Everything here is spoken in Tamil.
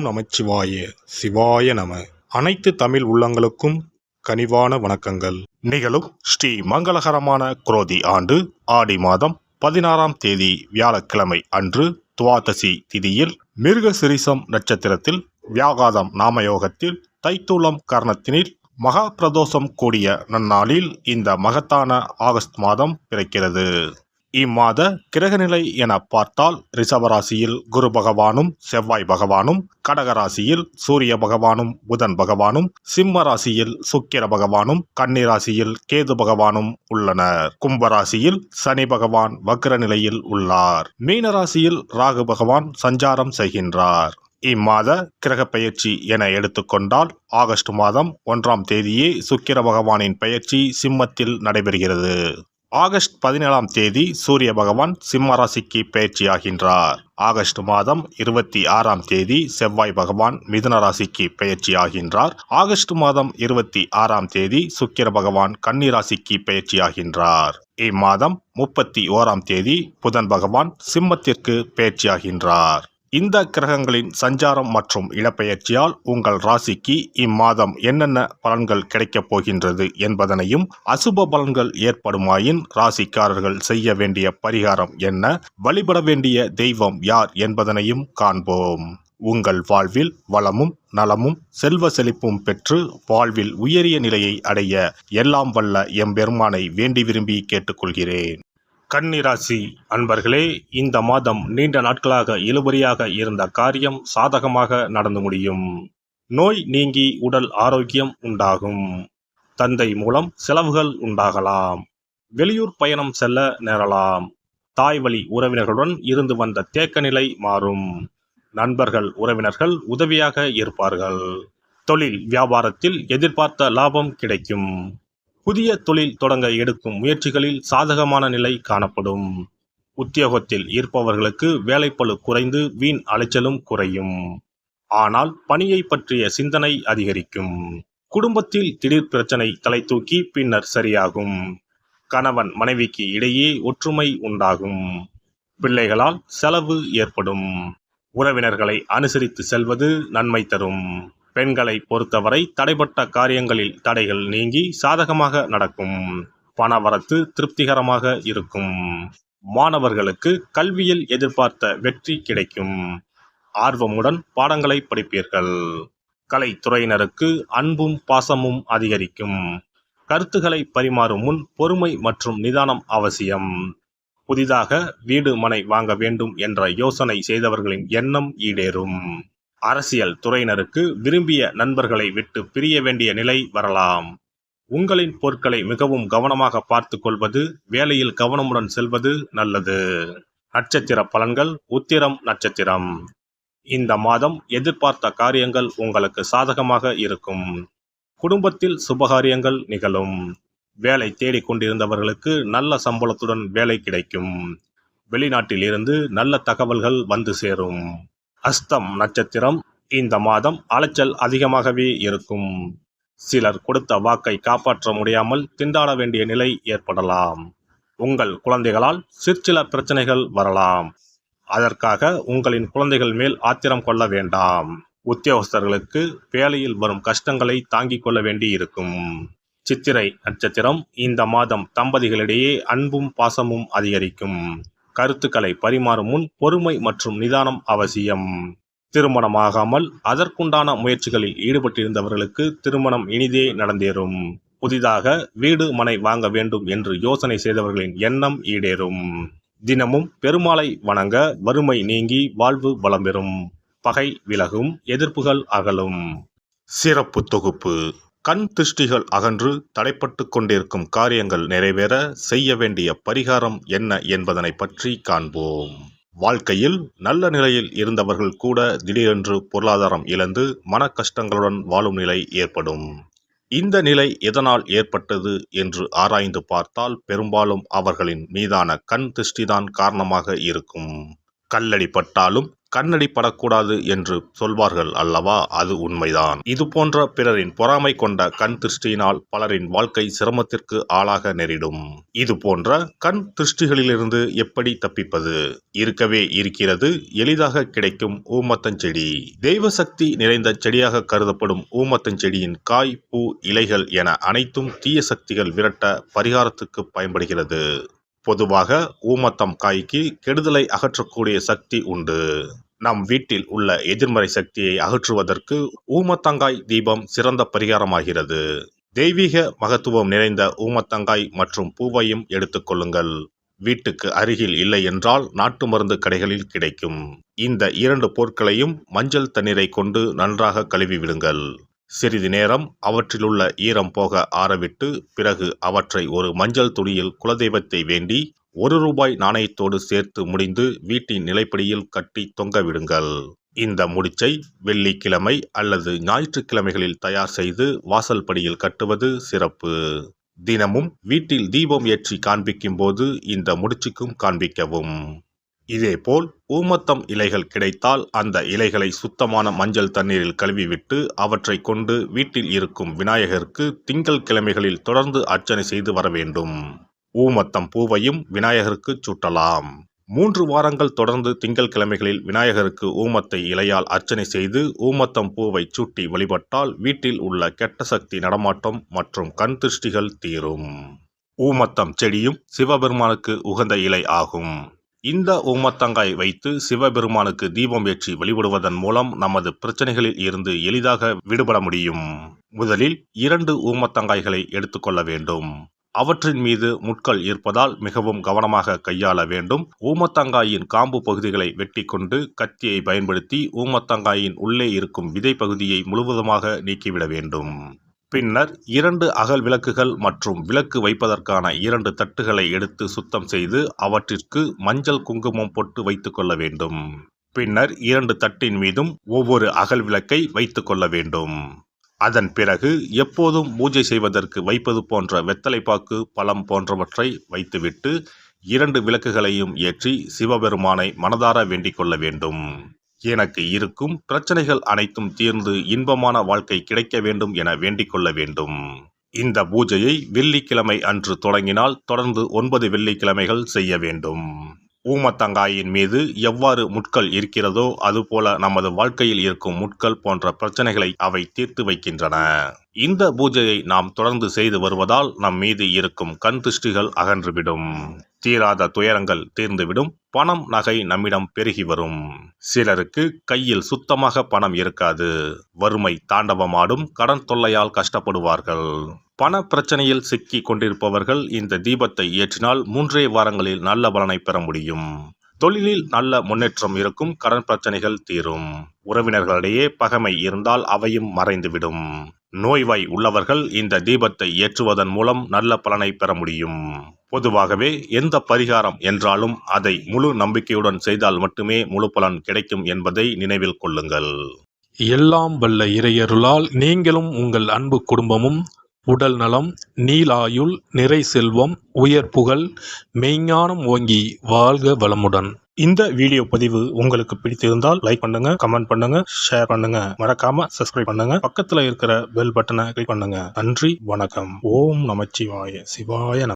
நமச்சிவாய சிவாய நம. அனைத்து தமிழ் உள்ளங்களுக்கும் கனிவான வணக்கங்கள். நிகழும் ஸ்ரீ மங்களகரமான குரோதி ஆண்டு ஆடி மாதம் 16ஆம் தேதி வியாழக்கிழமை அன்று துவாதசி திதியில் மிருகசிரிசம் நட்சத்திரத்தில் வியாகாதம் நாமயோகத்தில் தைத்தூலம் கர்ணத்தினில் மகா பிரதோஷம் கூடிய நன்னாளில் இந்த மகத்தான ஆகஸ்ட் மாதம் பிறக்கிறது. இம்மாத கிரகநிலை என பார்த்தால் ரிஷபராசியில் குரு பகவானும் செவ்வாய் பகவானும், கடகராசியில் சூரிய பகவானும் புதன் பகவானும், சிம்ம ராசியில் சுக்கிர பகவானும், கன்னிராசியில் கேது பகவானும் உள்ளனர். கும்பராசியில் சனி பகவான் வக்ர நிலையில் உள்ளார். மீனராசியில் ராகு பகவான் சஞ்சாரம் செய்கின்றார். இம்மாத கிரக பெயர்ச்சி என எடுத்துக்கொண்டால் ஆகஸ்ட் மாதம் 1ஆம் தேதியே சுக்கிர பகவானின் பெயர்ச்சி சிம்மத்தில் நடைபெறுகிறது. ஆகஸ்ட் 17ஆம் தேதி சூரிய பகவான் சிம்ம ராசிக்கு பெயர்ச்சியாகின்றார். ஆகஸ்ட் மாதம் 26ஆம் தேதி செவ்வாய் பகவான் மிதுன ராசிக்கு பெயர்ச்சியாகின்றார். ஆகஸ்ட் மாதம் 26ஆம் தேதி சுக்கிர பகவான் கன்னி ராசிக்கு பெயர்ச்சியாகின்றார். இம்மாதம் 31ஆம் தேதி புதன் பகவான் சிம்மத்திற்கு பெயர்ச்சியாகின்றார். இந்த கிரகங்களின் சஞ்சாரம் மற்றும் இடப்பெயர்ச்சியால் உங்கள் ராசிக்கு இம்மாதம் என்னென்ன பலன்கள் கிடைக்கப் போகின்றது என்பதனையும், அசுப பலன்கள் ஏற்படுமாயின் ராசிக்காரர்கள் செய்ய வேண்டிய பரிகாரம் என்ன, வழிபட வேண்டிய தெய்வம் யார் என்பதனையும் காண்போம். உங்கள் வாழ்வில் வளமும் நலமும் செல்வ செழிப்பும் பெற்று வாழ்வில் உயரிய நிலையை அடைய எல்லாம் வல்ல எம்பெருமானை வேண்டி விரும்பி கேட்டுக்கொள்கிறேன். கன்னிராசி அன்பர்களே, இந்த மாதம் நீண்ட நாட்களாக இழுபறியாக இருந்த காரியம் சாதகமாக நடந்து முடியும். நோய் நீங்கி உடல் ஆரோக்கியம் உண்டாகும். தந்தை மூலம் செலவுகள் உண்டாகலாம். வெளியூர் பயணம் செல்ல நேரலாம். தாய் வழி உறவினர்களுடன் இருந்து வந்த தேக்க நிலை மாறும். நண்பர்கள் உறவினர்கள் உதவியாக இருப்பார்கள். தொழில் வியாபாரத்தில் எதிர்பார்த்த லாபம் கிடைக்கும். புதிய தொழில் தொடங்க எடுக்கும் முயற்சிகளில் சாதகமான நிலை காணப்படும். உத்தியோகத்தில் இருப்பவர்களுக்கு வேலைப்பளு குறைந்து வீண் அலைச்சலும் குறையும். ஆனால் பணியை பற்றிய சிந்தனை அதிகரிக்கும். குடும்பத்தில் திடீர் பிரச்சனை தலை தூக்கி பின்னர் சரியாகும். கணவன் மனைவிக்கு இடையே ஒற்றுமை உண்டாகும். பிள்ளைகளால் செலவு ஏற்படும். உறவினர்களை அனுசரித்து செல்வது நன்மை தரும். பெண்களை பொறுத்தவரை தடைப்பட்ட காரியங்களில் தடைகள் நீங்கி சாதகமாக நடக்கும். பணவரத்து திருப்திகரமாக இருக்கும். மாணவர்களுக்கு கல்வியில் எதிர்பார்த்த வெற்றி கிடைக்கும். ஆர்வமுடன் பாடங்களை படிப்பீர்கள். கலைத்துறையினருக்கு அன்பும் பாசமும் அதிகரிக்கும். கருத்துக்களை பரிமாறும் முன் பொறுமை மற்றும் நிதானம் அவசியம். புதிதாக வீடு மனை வாங்க வேண்டும் என்ற யோசனை செய்தவர்களின் எண்ணம் ஈடேறும். அரசியல் துறையினருக்கு விரும்பிய நண்பர்களை விட்டு பிரிய வேண்டிய நிலை வரலாம். உங்களின் பொருட்களை மிகவும் கவனமாக பார்த்து கொள்வது, வேலையில் கவனமுடன் செல்வது நல்லது. நட்சத்திர பலன்கள். உத்திரம் நட்சத்திரம். இந்த மாதம் எதிர்பார்த்த காரியங்கள் உங்களுக்கு சாதகமாக இருக்கும். குடும்பத்தில் சுபகாரியங்கள் நிகழும். வேலை தேடிக்கொண்டிருந்தவர்களுக்கு நல்ல சம்பளத்துடன் வேலை கிடைக்கும். வெளிநாட்டில் இருந்து நல்ல தகவல்கள் வந்து சேரும். அஸ்தம் நட்சத்திரம். இந்த மாதம் அலைச்சல் அதிகமாகவே இருக்கும். சிலர் கொடுத்த வாக்கை காப்பாற்ற முடியாமல் திண்டாட வேண்டிய நிலை ஏற்படலாம். உங்கள் குழந்தைகளால் சிற்சில பிரச்சனைகள் வரலாம். அதற்காக உங்களின் குழந்தைகள் மேல் ஆத்திரம் கொள்ள வேண்டாம். உத்தியோகஸ்தர்களுக்கு வேலையில் வரும் கஷ்டங்களை தாங்கிக் கொள்ள வேண்டி இருக்கும். சித்திரை நட்சத்திரம். இந்த மாதம் தம்பதிகளிடையே அன்பும் பாசமும் அதிகரிக்கும். கருத்துக்களை பரிமாறும் முன் பொறுமை மற்றும் நிதானம் அவசியம். திருமணமாகாமல் அதற்குண்டான முயற்சிகளில் ஈடுபட்டிருந்தவர்களுக்கு திருமணம் இனிதே நடந்தேறும். புதிதாக வீடு மனை வாங்க வேண்டும் என்று யோசனை செய்தவர்களின் எண்ணம் ஈடேறும். தினமும் பெருமாளை வணங்க வறுமை நீங்கி வாழ்வு வளம் பெறும். பகை விலகும். எதிர்ப்புகள் அகலும். சிறப்பு தொகுப்பு. கண் திருஷ்டிகள் அகன்று தடைப்பட்டு கொண்டிருக்கும் காரியங்கள் நிறைவேற செய்ய வேண்டிய பரிகாரம் என்ன என்பதனை பற்றி காண்போம். வாழ்க்கையில் நல்ல நிலையில் இருந்தவர்கள் கூட திடீரென்று பொருளாதாரம் இழந்து மன கஷ்டங்களுடன் வாழும் நிலை ஏற்படும். இந்த நிலை எதனால் ஏற்பட்டது என்று ஆராய்ந்து பார்த்தால் பெரும்பாலும் அவர்களின் மீதான கண் திருஷ்டிதான் காரணமாக இருக்கும். கல்லடி பட்டாலும் கண்ணடி படக்கூடாது என்று சொல்வார்கள் அல்லவா, அது உண்மைதான். இது போன்ற பிறரின் பொறாமை கொண்ட கண் திருஷ்டியினால் பலரின் வாழ்க்கை சிரமத்திற்கு ஆளாக நேரிடும். இது போன்ற கண் திருஷ்டிகளிலிருந்து எப்படி தப்பிப்பது? இருக்கவே இருக்கிறது எளிதாக கிடைக்கும் ஊமத்தஞ்செடி. தெய்வ சக்தி நிறைந்த செடியாக கருதப்படும் ஊமத்தஞ்செடியின் காய், பூ, இலைகள் என அனைத்தும் தீய சக்திகள் விரட்ட பரிகாரத்துக்கு பயன்படுகிறது. பொதுவாக ஊமத்தம் காய்க்கு கெடுதலை அகற்றக்கூடிய சக்தி உண்டு. நம் வீட்டில் உள்ள எதிர்மறை சக்தியை அகற்றுவதற்கு ஊமத்தங்காய் தீபம் சிறந்த பரிகாரமாகிறது. தெய்வீக மகத்துவம் நிறைந்த ஊமத்தங்காய் மற்றும் பூவையும் எடுத்துக்கொள்ளுங்கள். வீட்டுக்கு அருகில் இல்லை என்றால் நாட்டு மருந்து கடைகளில் கிடைக்கும். இந்த 2 பொருட்களையும் மஞ்சள் தண்ணீரை கொண்டு நன்றாக கழுவி விடுங்கள். சிறிது நேரம் அவற்றிலுள்ள ஈரம் போக ஆறவிட்டு பிறகு அவற்றை ஒரு மஞ்சள் துணியில் குலதெய்வத்தை வேண்டி ₹1 நாணயத்தோடு சேர்த்து முடிந்து வீட்டின் நிலைப்படியில் கட்டி தொங்க விடுங்கள். இந்த முடிச்சை வெள்ளிக்கிழமை அல்லது ஞாயிற்றுக்கிழமைகளில் தயார் செய்து வாசல் படியில் கட்டுவது சிறப்பு. தினமும் வீட்டில் தீபம் ஏற்றி காண்பிக்கும் போது இந்த முடிச்சுக்கும் காண்பிக்கவும். இதேபோல் ஊமத்தம் இலைகள் கிடைத்தால் அந்த இலைகளை சுத்தமான மஞ்சள் தண்ணீரில் கழுவிவிட்டு அவற்றை கொண்டு வீட்டில் இருக்கும் விநாயகருக்கு திங்கள் கிழமைகளில் தொடர்ந்து அர்ச்சனை செய்து வர வேண்டும். ஊமத்தம் பூவையும் விநாயகருக்கு சூட்டலாம். 3 வாரங்கள் தொடர்ந்து திங்கள் கிழமைகளில் விநாயகருக்கு ஊமத்தை இலையால் அர்ச்சனை செய்து ஊமத்தம் பூவை சூட்டி வழிபட்டால் வீட்டில் உள்ள கெட்ட சக்தி நடமாட்டம் மற்றும் கண் திருஷ்டிகள் தீரும். ஊமத்தம் செடியும் சிவபெருமானுக்கு உகந்த இலை ஆகும். இந்த ஊமத்தங்காய் வைத்து சிவபெருமானுக்கு தீபம் ஏற்றி வழிபடுவதன் மூலம் நமது பிரச்சனைகளில் இருந்து எளிதாக விடுபட முடியும். முதலில் 2 ஊமத்தங்காய்களை எடுத்துக்கொள்ள வேண்டும். அவற்றின் மீது முட்கள் இருப்பதால் மிகவும் கவனமாக கையாள வேண்டும். ஊமத்தங்காயின் காம்பு பகுதிகளை வெட்டி கொண்டு கத்தியை பயன்படுத்தி ஊமத்தங்காயின் உள்ளே இருக்கும் விதை பகுதியை முழுவதுமாக நீக்கிவிட வேண்டும். பின்னர் 2 அகல் விளக்குகள் மற்றும் விளக்கு வைப்பதற்கான 2 தட்டுகளை எடுத்து சுத்தம் செய்து அவற்றிற்கு மஞ்சள் குங்குமம் போட்டு வைத்துக் கொள்ள வேண்டும். பின்னர் 2 தட்டின் மீதும் ஒவ்வொரு அகல் விளக்கை வைத்துக் கொள்ள வேண்டும். அதன் பிறகு எப்போதும் பூஜை செய்வதற்கு வைப்பது போன்ற வெத்தலைப்பாக்கு, பழம் போன்றவற்றை வைத்துவிட்டு 2 விளக்குகளையும் ஏற்றி சிவபெருமானை மனதார வேண்டிக் கொள்ள வேண்டும். எனக்கு இருக்கும் பிரச்சனைகள் அனைத்தும் தீர்ந்து இன்பமான வாழ்க்கை கிடைக்க வேண்டும் என வேண்டிக் கொள்ள வேண்டும். இந்த பூஜையை வெள்ளிக்கிழமை அன்று தொடங்கினால் தொடர்ந்து 9 வெள்ளிக்கிழமைகள் செய்ய வேண்டும். ஊமத்தங்காயின் மீது எவ்வாறு முட்கள் இருக்கிறதோ அதுபோல நமது வாழ்க்கையில் இருக்கும் முட்கள் போன்ற பிரச்சனைகளை அவை தீர்த்து வைக்கின்றன. இந்த பூஜையை நாம் தொடர்ந்து செய்து வருவதால் நம் மீது இருக்கும் கண் திருஷ்டிகள் அகன்றுவிடும். தீராத துயரங்கள் தீர்ந்துவிடும். பணம், நகை நம்மிடம் பெருகி வரும். சிலருக்கு கையில் சுத்தமாக பணம் இருக்காது. வறுமை தாண்டவமாடும். கடன் தொல்லையால் கஷ்டப்படுவார்கள். பண பிரச்சனையில் சிக்கி கொண்டிருப்பவர்கள் இந்த தீபத்தை ஏற்றினால் 3 வாரங்களில் நல்ல பலனை பெற முடியும். தொழிலில் நல்ல முன்னேற்றம் இருக்கும். கடன் பிரச்சனைகள் தீரும். உறவினர்களிடையே பகைமை இருந்தால் அவையும் மறைந்துவிடும். நோய்வாய் உள்ளவர்கள் இந்த தீபத்தை ஏற்றுவதன் மூலம் நல்ல பலனை பெற முடியும். பொதுவாகவே எந்த பரிகாரம் என்றாலும் அதை முழு நம்பிக்கையுடன் செய்தால் மட்டுமே முழு பலன் கிடைக்கும் என்பதை நினைவில் கொள்ளுங்கள். எல்லாம் வல்ல இறையருளால் நீங்களும் உங்கள் அன்பு குடும்பமும் உடல் நலம், நீலாயுள், நிறை செல்வம், உயர் புகழ், மெய்ஞானம் ஓங்கி வாழ்க வளமுடன். இந்த வீடியோ பதிவு உங்களுக்கு பிடித்திருந்தால் லைக் பண்ணுங்க, கமெண்ட் பண்ணுங்க, ஷேர் பண்ணுங்க, மறக்காம சப்ஸ்கிரைப் பண்ணுங்க, பக்கத்துல இருக்கிற பெல் பட்டனை கிளிக் பண்ணுங்க. நன்றி, வணக்கம். ஓம் நமச்சிவாய. சிவாய நம.